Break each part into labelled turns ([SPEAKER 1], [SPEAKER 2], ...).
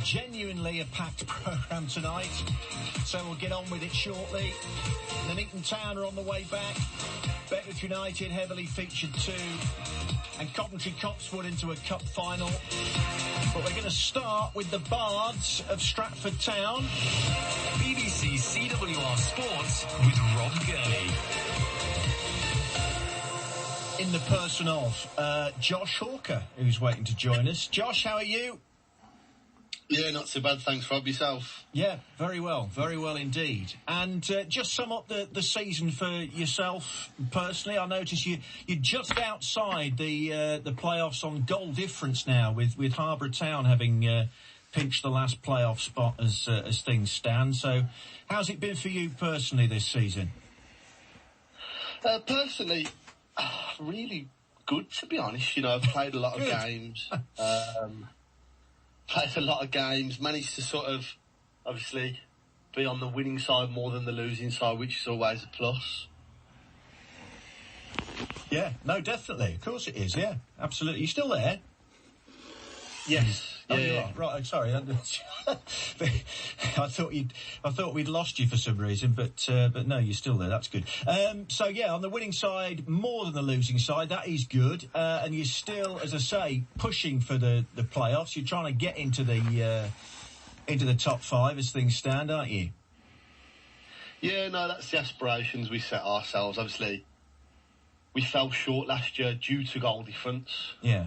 [SPEAKER 1] Genuinely a packed programme tonight, so we'll get on with it shortly. Nuneaton Town are on the way back. Bedford United heavily featured too. And Coventry Cotswood into a cup final. But we're going to start with the Bards of Stratford Town.
[SPEAKER 2] BBC CWR Sports with Rob Gurney.
[SPEAKER 1] In the person of Josh Hawker, who's waiting to join us. Josh, how are you?
[SPEAKER 3] Yeah, not so bad, thanks, Rob. Yourself?
[SPEAKER 1] Yeah, very well indeed. And just sum up the season for yourself personally. I noticed you're just outside the playoffs on goal difference now, with Harbour Town having pinched the last playoff spot as things stand. So, how's it been for you personally this season?
[SPEAKER 3] Personally, really good, to be honest. You know, I've played a lot of games. Played a lot of games, managed to sort of, obviously, be on the winning side more than the losing side, which is always a plus.
[SPEAKER 1] Yeah, no, definitely. Of course it is, yeah. Absolutely. You still there?
[SPEAKER 3] Yes.
[SPEAKER 1] Oh, you are. Right, sorry. I thought we'd lost you for some reason, but no, you're still there. That's good. So yeah, on the winning side, more than the losing side, that is good. And you're still, as I say, pushing for the playoffs. You're trying to get into the top five as things stand, aren't you?
[SPEAKER 3] Yeah, no, that's the aspirations we set ourselves. Obviously, we fell short last year due to goal difference.
[SPEAKER 1] Yeah.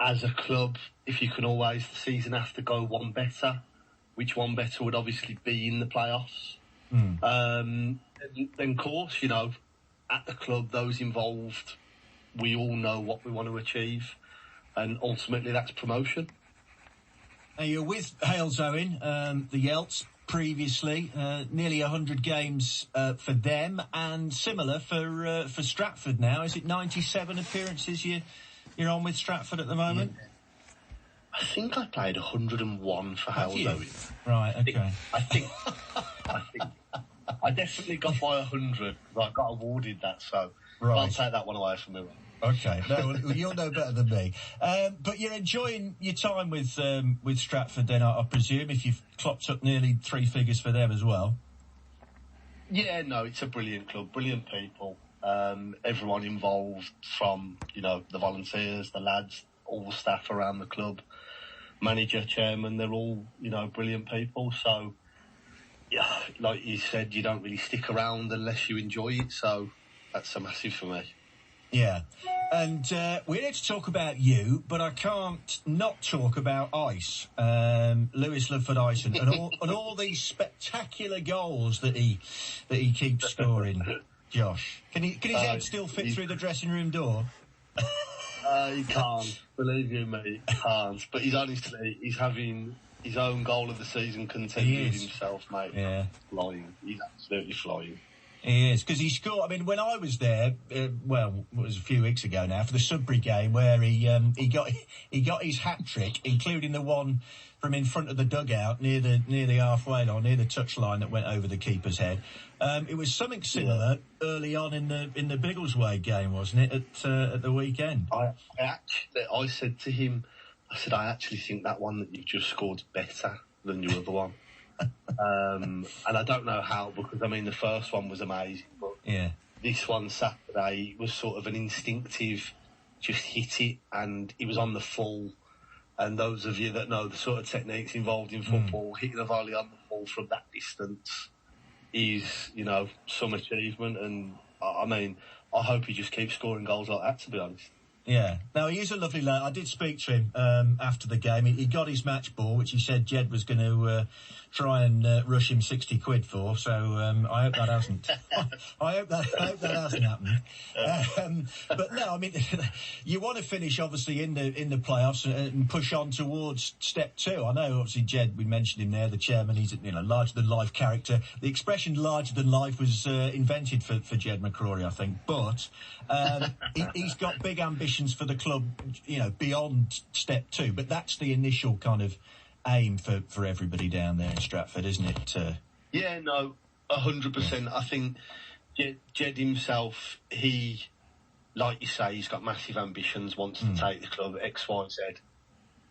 [SPEAKER 3] As a club, if you can always, the season after, go one better, which one better would obviously be in the playoffs. Then, of course, you know, at the club, those involved, we all know what we want to achieve, and ultimately that's promotion.
[SPEAKER 1] Now you're with Hales Owen, the Yelts, previously, nearly 100 games for them, and similar for Stratford now. Is it 97 appearances you're on with Stratford at the moment?
[SPEAKER 3] Yeah. I think I played 101 for Hales Owen.
[SPEAKER 1] Right, okay.
[SPEAKER 3] I think I definitely got by 100 because I got awarded that, so
[SPEAKER 1] right.
[SPEAKER 3] Can't take that one away from me.
[SPEAKER 1] Okay, no, well, you'll know better than me. But you're enjoying your time with Stratford then, I presume, if you've clocked up nearly three figures for them as well.
[SPEAKER 3] Yeah, no, it's a brilliant club, brilliant people. Everyone involved, from, you know, the volunteers, the lads, all the staff around the club, manager, chairman, they're all, you know, brilliant people. So, yeah, like you said, you don't really stick around unless you enjoy it. So that's a massive for me.
[SPEAKER 1] Yeah. And we're here to talk about you, but I can't not talk about Ice, Lewis Ludford Ice, and all these spectacular goals that he keeps scoring. Josh, can his head still fit through the dressing room door?
[SPEAKER 3] He can't. Believe you me, he can't. But he's having his own goal of the season contended himself, mate.
[SPEAKER 1] Yeah,
[SPEAKER 3] flying. He's absolutely flying.
[SPEAKER 1] He is, because he scored. I mean, when I was there, it was a few weeks ago now, for the Sudbury game, where he got his hat trick, including the one from in front of the dugout near the halfway line, near the touchline that went over the keeper's head. It was something similar early on in the Biggleswade game, wasn't it, at the weekend?
[SPEAKER 3] I said to him, I actually think that one that you just scored's better than your other one. And I don't know how, because I mean the first one was amazing, but this one Saturday was sort of an instinctive, just hit it, and it was on the full. And those of you that know the sort of techniques involved in football, hitting a volley on the full from that distance is, you know, some achievement. And I mean, I hope he just keeps scoring goals like that, to be honest.
[SPEAKER 1] Yeah. Now, he is a lovely lad. I did speak to him after the game. He got his match ball, which he said Jed was going to try and rush him 60 quid for. So I hope that hasn't. I hope that hasn't happened. But no, I mean, you want to finish obviously in the playoffs and push on towards step two. I know, obviously, Jed, we mentioned him there, the chairman. He's a larger than life character. The expression "larger than life" was invented for Jed McCrory, I think. But he's got big ambitions for the club, beyond step two. But that's the initial kind of aim for everybody down there in Stratford, isn't it?
[SPEAKER 3] Yeah, no, 100%. I think Jed himself, he, like you say, he's got massive ambitions, wants to take the club X, Y, Z.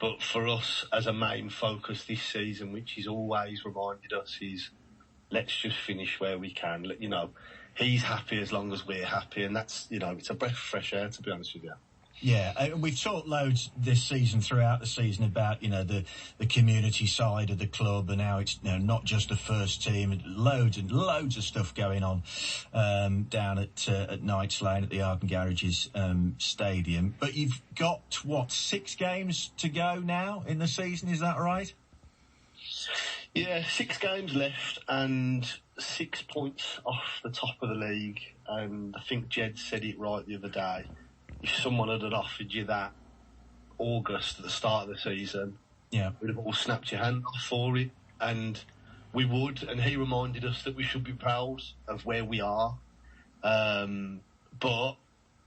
[SPEAKER 3] But for us, as a main focus this season, which he's always reminded us, is let's just finish where we can. You know, he's happy as long as we're happy, and that's, you know, it's a breath of fresh air, to be honest with you.
[SPEAKER 1] Yeah, we've talked loads this season, throughout the season, about, you know, the community side of the club and how it's, you know, not just the first team, and loads of stuff going on down at Knights Lane at the Arden Garages stadium. But you've got, what, 6 games to go now in the season, is that right?
[SPEAKER 3] Yeah, 6 games left and 6 points off the top of the league. And I think Jed said it right the other day. If someone had offered you that August at the start of the season,
[SPEAKER 1] yeah,
[SPEAKER 3] we'd have all snapped your hand off for it, and we would. And he reminded us that we should be proud of where we are. But,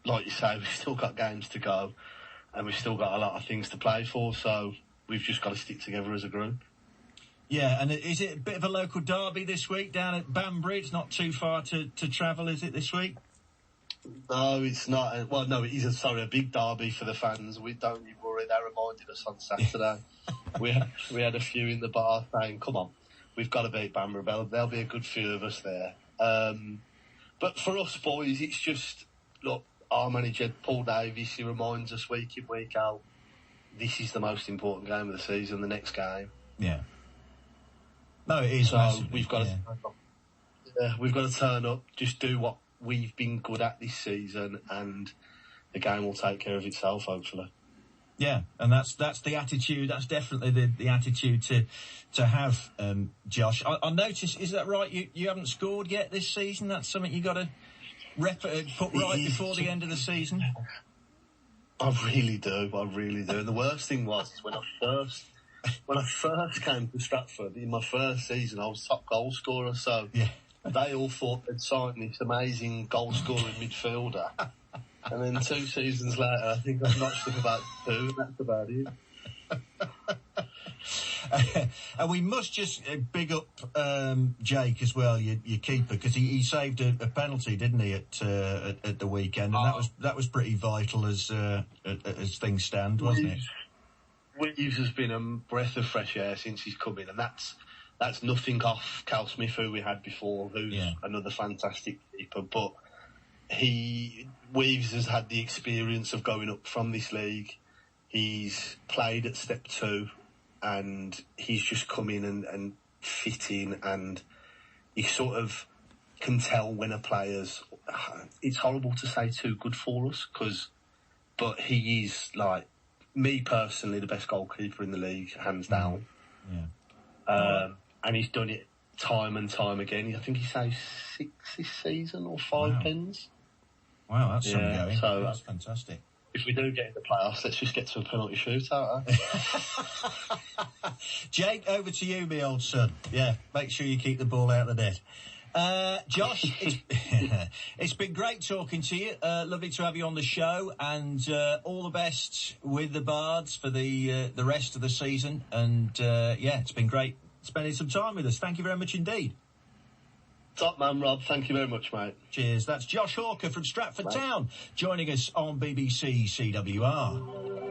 [SPEAKER 3] like you say, we've still got games to go, and we've still got a lot of things to play for, so we've just got to stick together as a group.
[SPEAKER 1] Yeah, and is it a bit of a local derby this week down at Banbury? It's not too far to travel, is it, this week?
[SPEAKER 3] No, it's not. Well, no, it is a big derby for the fans. We don't need worry. They reminded us on Saturday. we had a few in the bar saying, come on, we've got to beat Banbury. There'll be a good few of us there. But for us boys, it's just, look, our manager, Paul Davies, he reminds us week in, week out, this is the most important game of the season, the next game.
[SPEAKER 1] Yeah. No, it is.
[SPEAKER 3] So we've got to turn up, just do what we've been good at this season, and the game will take care of itself, hopefully.
[SPEAKER 1] Yeah, and that's the attitude. That's definitely the attitude to have, Josh. I noticed, is that right? You haven't scored yet this season. That's something you got to put right before the end of the season.
[SPEAKER 3] I really do. And the worst thing was when I first came to Stratford in my first season, I was top goal scorer. So
[SPEAKER 1] yeah.
[SPEAKER 3] They all thought they'd signed this amazing goal-scoring midfielder. And then 2 seasons later, I think I've notched up about 2, and that's about it.
[SPEAKER 1] And we must just big up Jake as well, your keeper, because he saved a penalty, didn't he, at the weekend? And that was pretty vital as things stand, wasn't it?
[SPEAKER 3] Weaves has been a breath of fresh air since he's come in, and that's nothing off Cal Smith, who we had before, who's another fantastic keeper. But Weaves has had the experience of going up from this league. He's played at step 2, and he's just come in and fit in, and he sort of can tell when a player's, it's horrible to say too good for us, but he is, like, me personally, the best goalkeeper in the league, hands down.
[SPEAKER 1] Yeah.
[SPEAKER 3] And he's done it time and time again. I think he saved 6 this season, or 5 pens.
[SPEAKER 1] Wow, that's something going.
[SPEAKER 3] So
[SPEAKER 1] that's fantastic.
[SPEAKER 3] If we do get in the playoffs, let's just get to a penalty shootout.
[SPEAKER 1] Jake, over to you, my old son. Yeah, make sure you keep the ball out of the net. Josh, it's been great talking to you. Lovely to have you on the show, and all the best with the Bards for the rest of the season. And it's been great spending some time with us. Thank you very much indeed.
[SPEAKER 3] Top man, Rob. Thank you very much, mate.
[SPEAKER 1] Cheers. That's Josh Hawker from Stratford Town joining us on BBC CWR.